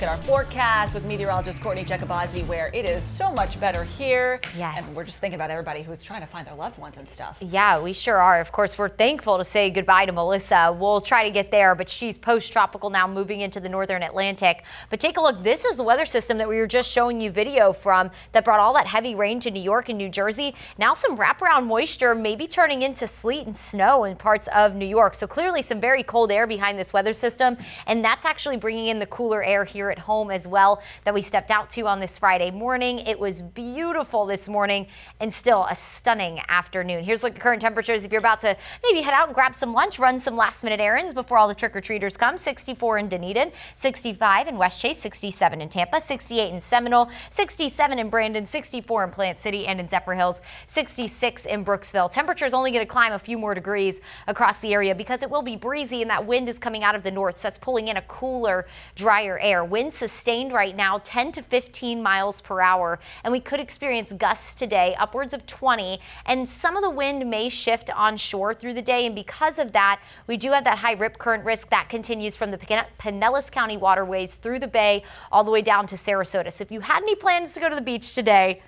At our forecast with meteorologist Courtney Jacobazi, where it is so much better here. Yes. And we're just thinking about everybody who's trying to find their loved ones and stuff. Yeah, we sure are. Of course, we're thankful to say goodbye to Melissa. We'll try to get there, but she's post-tropical now, moving into the northern Atlantic. But take a look. This is the weather system that we were just showing you video from that brought all that heavy rain to New York and New Jersey. Now some wraparound moisture maybe turning into sleet and snow in parts of New York. So clearly some very cold air behind this weather system, and that's actually bringing in the cooler air here at home as well that we stepped out to on this Friday morning. It was beautiful this morning and still a stunning afternoon. Here's like the current temperatures. If you're about to maybe head out and grab some lunch, run some last minute errands before all the trick-or-treaters come. 64 in Dunedin, 65 in West Chase, 67 in Tampa, 68 in Seminole, 67 in Brandon, 64 in Plant City and in Zephyrhills, 66 in Brooksville. Temperatures only going to climb a few more degrees across the area because it will be breezy and that wind is coming out of the north, so that's pulling in a cooler, drier air. Winds sustained right now 10 to 15 miles per hour, and we could experience gusts today upwards of 20, and some of the wind may shift onshore through the day, and because of that we do have that high rip current risk that continues from the Pinellas County waterways through the bay all the way down to Sarasota. So if you had any plans to go to the beach today,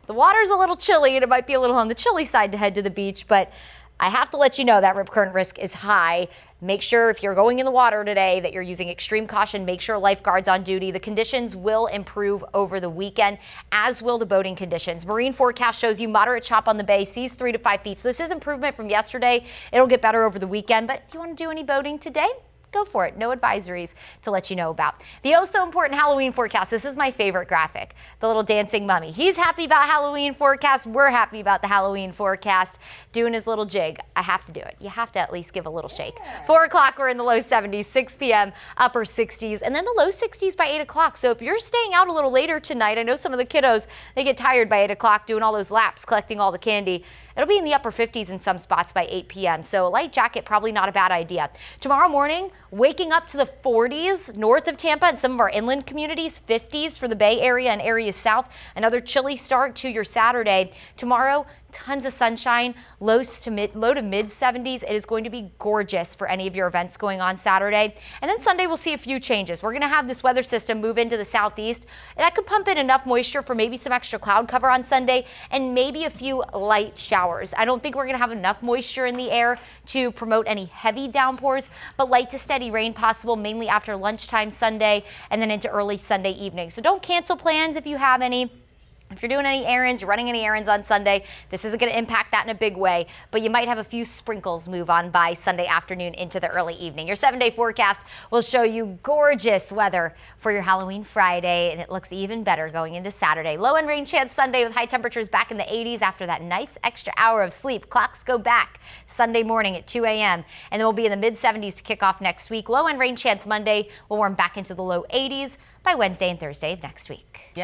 the water's a little chilly and it might be a little on the chilly side to head to the beach, but I have to let you know that rip current risk is high. Make sure if you're going in the water today that you're using extreme caution. Make sure lifeguards on duty. The conditions will improve over the weekend, as will the boating conditions. Marine forecast shows you moderate chop on the bay, seas 3 to 5 feet. So this is improvement from yesterday. It'll get better over the weekend, but if you want to do any boating today, go for it. No advisories to let you know about. The oh so important Halloween forecast. This is my favorite graphic. The little dancing mummy. He's happy about Halloween forecast. We're happy about the Halloween forecast. Doing his little jig. I have to do it. You have to at least give a little shake. 4 o'clock, we're in the low 70s, 6 p.m. upper 60s, and then the low 60s by 8 o'clock. So if you're staying out a little later tonight, I know some of the kiddos, they get tired by 8 o'clock doing all those laps, collecting all the candy. It'll be in the upper 50s in some spots by 8 p.m. So a light jacket, probably not a bad idea. Tomorrow morning, waking up to the 40s north of Tampa and some of our inland communities, 50s for the Bay Area and areas south. Another chilly start to your Saturday. Tomorrow, tons of sunshine, low to mid 70s. It is going to be gorgeous for any of your events going on Saturday. And then Sunday, we'll see a few changes. We're going to have this weather system move into the southeast. That could pump in enough moisture for maybe some extra cloud cover on Sunday and maybe a few light showers. I don't think we're going to have enough moisture in the air to promote any heavy downpours, but light to steady rain possible mainly after lunchtime Sunday and then into early Sunday evening. So don't cancel plans if you have any. If you're doing any errands, you're running any errands on Sunday, this isn't going to impact that in a big way, but you might have a few sprinkles move on by Sunday afternoon into the early evening. Your 7-day forecast will show you gorgeous weather for your Halloween Friday, and it looks even better going into Saturday. Low and rain chance Sunday with high temperatures back in the 80s after that nice extra hour of sleep. Clocks go back Sunday morning at 2 a.m. and then we'll be in the mid 70s to kick off next week. Low and rain chance Monday will warm back into the low 80s by Wednesday and Thursday of next week. Yeah.